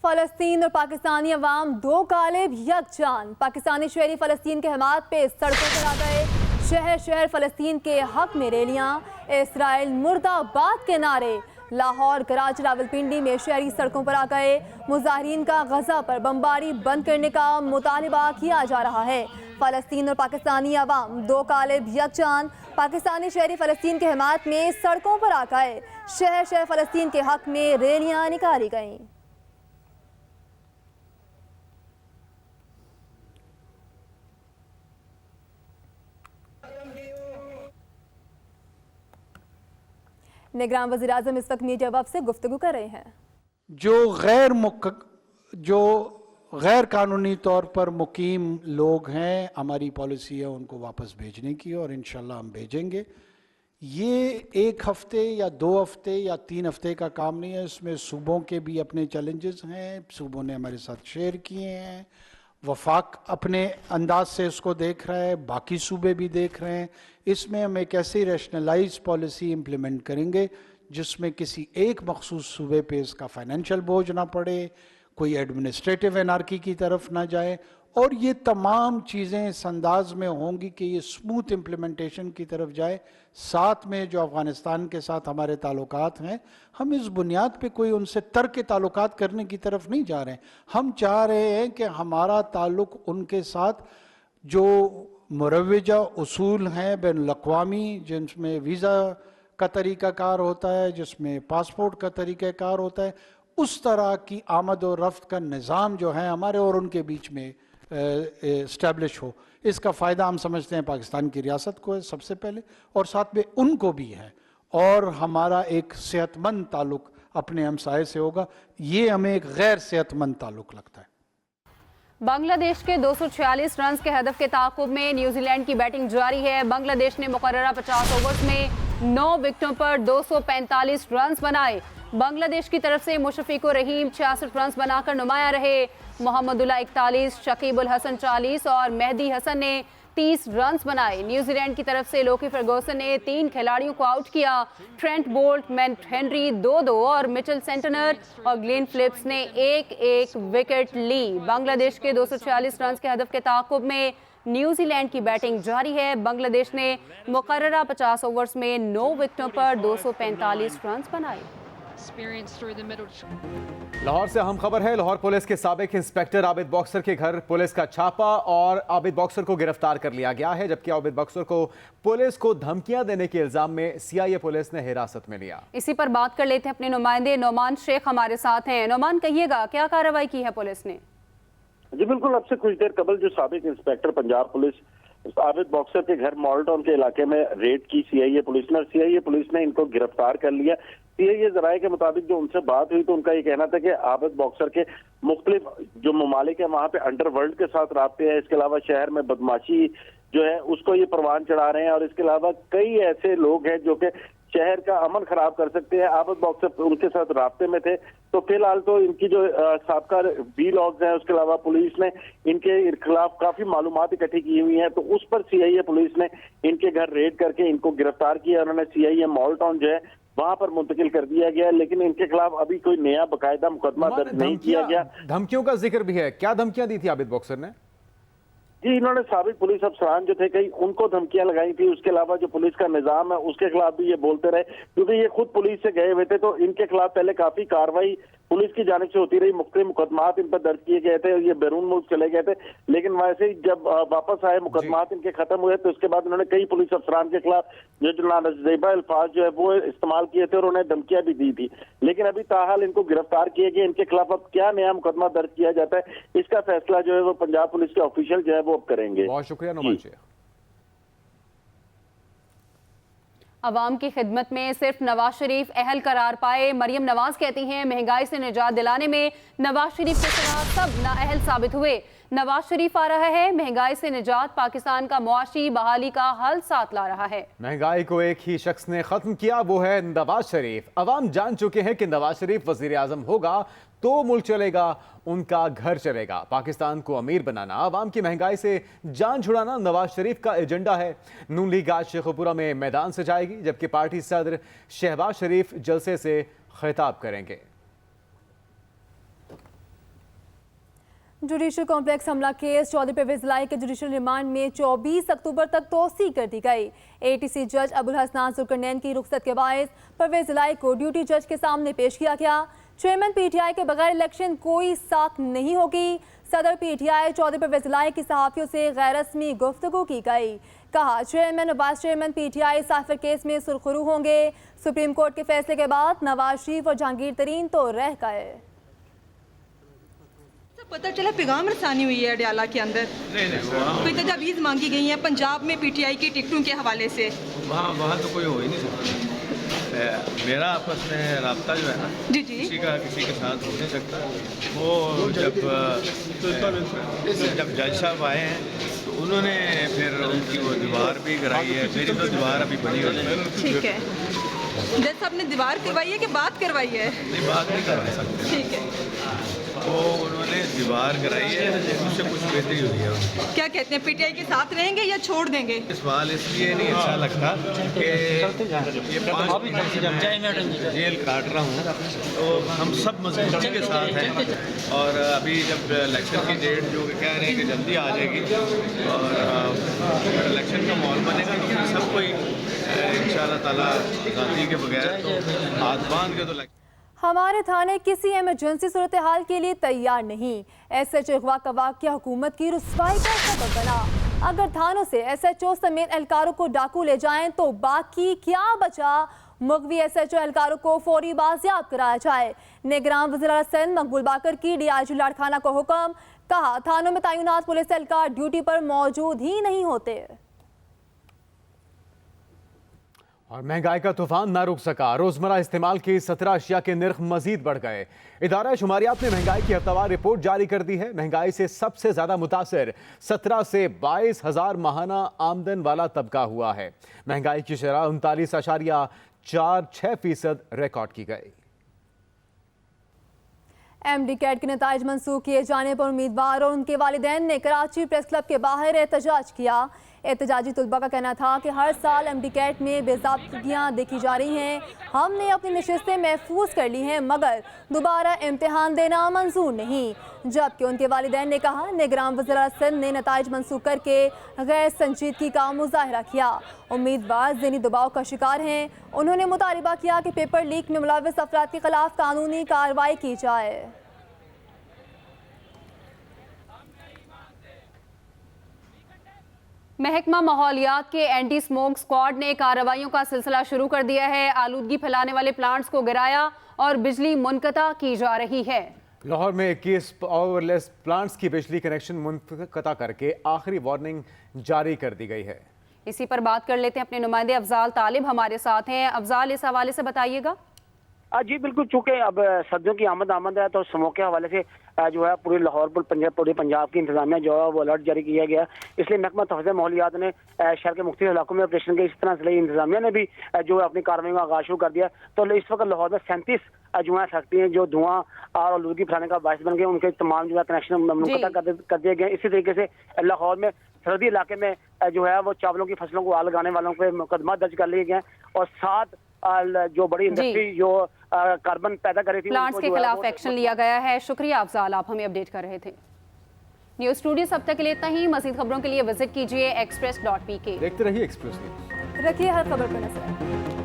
फ़लस्तीन और पाकिस्तानी अवाम दो कालिब यकजान। पाकिस्तानी शहरी फ़लस्तीन के हमात पे सड़कों पर आ गए। शहर शहर फ़लस्तीन के हक में रैलियाँ, इसराइल मुर्दाबाद के नारे। लाहौर, कराची, रावलपिंडी में शहरी सड़कों पर आ गए। मुजाहिरीन का गजा पर बमबारी बंद करने का मुतालबा किया जा रहा है। फ़लस्तीन और पाकिस्तानी अवाम दो कालिब यकजान। पाकिस्तानी शहरी फ़लस्तीन के हमात में सड़कों पर आ गए। शहर शहर फ़लस्तीन के हक में रैलियाँ निकाली गईं। निगरान वज़ीर आज़म इस वक्त मीडिया वफ़द से गुफ्तगू कर रहे हैं। जो गैर कानूनी तौर पर मुकीम लोग हैं, हमारी पॉलिसी है उनको वापस भेजने की और इंशाल्लाह हम भेजेंगे। ये एक हफ्ते या 2 हफ्ते या 3 हफ्ते का काम नहीं है। इसमें सूबों के भी अपने चैलेंजेस हैं, सूबों ने हमारे साथ शेयर किए हैं। वफाक अपने अंदाज से इसको देख रहा है, बाकी सूबे भी देख रहे हैं। इसमें हम एक ऐसी रैशनलाइज पॉलिसी इम्प्लीमेंट करेंगे जिसमें किसी एक मखसूस सूबे पे इसका फाइनेंशियल बोझ ना पड़े, कोई एडमिनिस्ट्रेटिव एनार्की की तरफ ना जाए, और ये तमाम चीज़ें इस अंदाज में होंगी कि ये स्मूथ इम्प्लीमेंटेशन की तरफ जाए। साथ में जो अफ़गानिस्तान के साथ हमारे ताल्लुकात हैं, हम इस बुनियाद पे कोई उनसे तर्क ताल्लुकात करने की तरफ नहीं जा रहे हैं। हम चाह रहे हैं कि हमारा ताल्लुक उनके साथ जो मुरव्वजा उसूल हैं बैनुल-अक़वामी, जिनमें वीज़ा का तरीक़ाकार होता है, जिसमें पासपोर्ट का तरीक़ाकार होता है, उस तरह की आमद और रफ्त का निज़ाम जो है हमारे और उनके बीच में इस्टेब्लिश हो। इसका फ़ायदा हम समझते हैं पाकिस्तान की रियासत को है सबसे पहले, और साथ में उनको भी है, और हमारा एक सेहतमंद ताल्लुक़ अपने हमसाये से होगा। ये हमें एक गैर सेहतमंद ताल्लुक़ लगता है। बांग्लादेश के 246 रन के हदफ के ताक़ुब में न्यूजीलैंड की बैटिंग जारी है। बांग्लादेश ने मुकर्ररा 50 ओवर्स में 9 विकेटों पर 245 रन बनाए। बांग्लादेश की तरफ से मुशफ़िकुर रहीम 66 रन बनाकर नुमाया रहे। मोहम्मदुल्लाह 41, शकीबुल हसन 40 और मेहदी हसन ने 30 रन बनाए। न्यूजीलैंड की तरफ से लोकी फर्गूसन ने 3 खिलाड़ियों को आउट किया। ट्रेंट बोल्ट, मैट हेनरी 2-2 और मिचेल सेंटनर और ग्लेन फिलिप्स ने 1-1 विकेट ली। बांग्लादेश के 246 रन के हदफ के ताक़ुब में न्यूजीलैंड की बैटिंग जारी है। बांग्लादेश ने मुकर्ररा 50 ओवर्स में 9 विकेटों पर 245 रन बनाए। लाहौर से अहम खबर है। लाहौर पुलिस के साबिक इंस्पेक्टर आबिद बॉक्सर के घर पुलिस का छापा और आबिद बॉक्सर को गिरफ्तार कर लिया गया है, जबकि आबिद बॉक्सर को पुलिस को धमकियां देने के इल्जाम में सीआईए पुलिस ने हिरासत में लिया। इसी पर बात कर लेते हैं, अपने नुमाइंदे नोमान शेख हमारे साथ हैं। नोमान, कहिएगा क्या कार्रवाई की है पुलिस ने? जी बिल्कुल, अब से कुछ देर कबल जो साबिक inspector Punjab police Abid boxer के घर मॉल्टन के इलाके में रेड की सीआईए पुलिस ने, और सीआईए पुलिस ने इनको गिरफ्तार कर लिया। सीआईए जराये के मुताबिक जो उनसे बात हुई तो उनका ये कहना था कि आबिद बॉक्सर के मुख्तलिफ जो ममालिक है वहां पे अंडरवर्ल्ड के साथ राब्ते हैं। इसके अलावा शहर में बदमाशी जो है उसको ये परवान चढ़ा रहे हैं, और इसके अलावा कई ऐसे लोग हैं जो कि शहर का अमन खराब कर सकते हैं। आबिद बॉक्सर उनके साथ राब्ते में थे। तो फिलहाल तो इनकी जो साबका बी लॉग्स हैं, उसके अलावा पुलिस ने इनके खिलाफ काफी मालूमात इकट्ठी की हुई हैं, तो उस पर सीआईए पुलिस ने इनके घर रेड करके इनको गिरफ्तार किया। उन्होंने सीआईए मॉल टाउन जो है वहां पर मुंतकिल कर दिया गया, लेकिन इनके खिलाफ अभी कोई नया बाकायदा मुकदमा दर्ज नहीं किया गया। धमकियों का जिक्र भी है, क्या धमकियां दी थी आबिद बॉक्सर ने? जी, इन्होंने साबिक पुलिस अफसरान जो थे कई उनको धमकियां लगाई थी। उसके अलावा जो पुलिस का निजाम है उसके खिलाफ भी ये बोलते रहे, क्योंकि ये खुद पुलिस से गए हुए थे। तो इनके खिलाफ पहले काफी कार्रवाई पुलिस की जानिब से होती रही, मुख्तलिफ मुकदमात इन पर दर्ज किए गए थे, ये बैरून मुल्क चले गए थे। लेकिन वैसे ही जब वापस आए, मुकदमात इनके खत्म हुए, तो उसके बाद उन्होंने कई पुलिस अफसरान के खिलाफ जो नानज़ेबा अल्फाज जो है वो इस्तेमाल किए थे और उन्हें धमकियां भी दी थी। लेकिन अभी ताहाल इनको गिरफ्तार किए गए। इनके खिलाफ अब क्या नया मुकदमा दर्ज किया जाता है, इसका फैसला जो है वो पंजाब पुलिस के ऑफिशियल जो है वो अब करेंगे। बहुत शुक्रिया नोमान शेख। अवाम की खिदमत में सिर्फ नवाज शरीफ अहल करार पाए। मरियम नवाज कहती हैं, महंगाई से निजात दिलाने में नवाज शरीफ के सिवा सब नाअहल साबित हुए। नवाज शरीफ आ रहा है, महंगाई से निजात, पाकिस्तान का मुआशी बहाली का हल साथ ला रहा है। महंगाई को एक ही शख्स ने खत्म किया, वो है नवाज शरीफ। अवाम जान चुके हैं कि नवाज शरीफ वजीर आजम होगा तो मुल्क चलेगा, उनका घर चलेगा। पाकिस्तान को अमीर बनाना, अवाम की महंगाई से जान छुड़ाना नवाज शरीफ का एजेंडा है। नून लीग आज शेखुपुरा में मैदान से जाएगी, जबकि पार्टी सदर शहबाज शरीफ जलसे से खिताब करेंगे। जुडिशल कॉम्प्लेक्स हमला केस चौधरी परवेज लाई के जुडिशल रिमांड में 24 अक्टूबर तक तोसी कर दी गई। एटीसी जज अबुल हसनान जुल्करनैन की रुखसत के बायस परवेज लाई को ड्यूटी जज के सामने पेश किया गया। चेयरमैन पीटीआई के बगैर इलेक्शन कोई साख नहीं होगी। सदर पीटीआई चौधरी परवेज लाई की सहाफियों से गैर रस्मी गुफ्तगू की गई। कहा चेयरमैन और वाइस चेयरमैन पीटीआई साफिर केस में सुरखरू होंगे। सुप्रीम कोर्ट के फैसले के बाद नवाज शरीफ और जहांगीर तरीन तो रह गए। पता चला पैगाम रसानी हुई है अडयाला के अंदर, कोई तजावीज़ मांगी गई है पंजाब में पीटीआई की टिकटों के हवाले से। वहाँ तो कोई हो ही नहीं सकता। मेरा आपस में राब्ता जो है ना, जी किसी का किसी के साथ हो नहीं सकता। वो जब जज साहब आए हैं तो उन्होंने फिर उनकी वो दीवार भी कराई है। मेरी तो दीवार अभी बनी हुई है। ठीक है, जज साहब ने दीवार करवाई है कि बात करवाई है? नहीं, बात नहीं करवा सकते। ठीक है, वो उन्होंने दीवार कराई है, उससे कुछ बेहतरी हुई है। क्या कहते हैं, पीटीआई के साथ रहेंगे या छोड़ देंगे? सवाल इसलिए नहीं अच्छा लगता कि ये 5 महीने से जेल काट रहा हूँ, तो हम सब मजबूती के साथ हैं। और अभी जब इलेक्शन की डेट जो कह रहे हैं कि जल्दी आ जाएगी और इलेक्शन का माहौल बनेगा तो सब कोई इंशाअल्लाह ताला आज़ादी के बगैर तो हाथ बांध के तो हमारे थाने किसी इमरजेंसी सूरत हाल के लिए तैयार नहीं। एसएचओ अगवा का वाक़या हुकूमत की रुस्वाई का सबब बना। अगर थानों से एसएचओ समेत एहलकारों को डाकू ले जाएं तो बाकी क्या बचा? मुगवी एसएचओ एहलकारों को फौरी बाजियाब कराया जाए। निगरान वज़ीर सिंध मकबूल बाकर की डीआईजी लाड़खाना को हुक्म। कहा थानों में तैनात पुलिस एहलकार ड्यूटी पर मौजूद ही नहीं होते। और महंगाई का तूफान ना रुक सका। रोजमर्रा इस्तेमाल की 17 अशिया के निर्ख मजीद बढ़ गए। इदारा शुमारियात ने महंगाई की हफ्तावार रिपोर्ट जारी कर दी है। महंगाई से सबसे ज्यादा मुतासर 17 से 22 हजार माहाना आमदन वाला तबका हुआ है। महंगाई की शरह 39.46% रिकॉर्ड की गई। एमडी कैट के नताइज मंसूख किए जाने पर उम्मीदवार और उनके वालिदैन ने कराची प्रेस क्लब के बाहर एहतजाज किया। एहतजाजी तलबा का कहना था कि हर साल एमडी कैट में बेज़ाब्तियाँ देखी जा रही हैं। हमने अपनी नशिस्तें महफूज कर ली हैं मगर दोबारा इम्तिहान देना मंजूर नहीं। जबकि उनके वालिदैन ने कहा निगरान वज़ीर सिंध ने नताइज मंसूख करके गैर संजीदगी का मुजाहरा किया। उम्मीदवार ज़हनी दबाव का शिकार हैं। उन्होंने मुतालिबा किया कि पेपर लीक में मुलव्वस अफराद के खिलाफ कानूनी कार्रवाई की जाए। महकमा माहौलियात के एंटी स्मोक स्क्वाड ने कार्रवाइयों का सिलसिला शुरू कर दिया है। आलूदगी फैलाने वाले प्लांट्स को गिराया और बिजली मुनक़ता की जा रही है। लाहौर में 21 पावरलेस प्लांट्स की बिजली कनेक्शन मुनक़ता करके आखिरी वार्निंग जारी कर दी गई है। इसी पर बात कर लेते हैं, अपने नुमाइंदे अफजाल तालिब हमारे साथ हैं। अफजाल, इस हवाले से बताइएगा। जी बिल्कुल, चूंकि अब सर्दियों की आमद है तो स्मोक के हवाले से जो है पूरे लाहौर पूरे पंजाब की इंतजामिया जो है वो अलर्ट जारी किया गया। इसलिए महकमा तहफ़्फ़ुज़ माहौलियात ने शहर के मुख्तलिफ इलाकों में ऑपरेशन के, इस तरह से इंतजामिया ने भी जो है अपनी कार्रवाई का आगाज शुरू कर दिया। तो इस वक्त लाहौर में 37 जो है फैक्ट्री जो धुआं और आलूदगी फैलाने का बायस बन गए, उनके तमाम जो है कनेक्शन मुनक़ता कर दिए गए। इसी तरीके से लाहौर में सरहदी इलाके में जो है वो चावलों की फसलों को आग लगाने वालों पर मुकदमा दर्ज कर लिए गए और 7 जो बड़ी इंडस्ट्री जो कार्बन पैदा कर रही थी प्लांट्स के खिलाफ एक्शन लिया गया है। शुक्रिया अफजाल, आप हमें अपडेट कर रहे थे। न्यूज़ स्टूडियो अब तक के लिए इतना ही। मज़ीद खबरों के लिए विजिट कीजिए express.pk। देखते रहिए एक्सप्रेस न्यूज़। रखिए हर खबर पर नजर।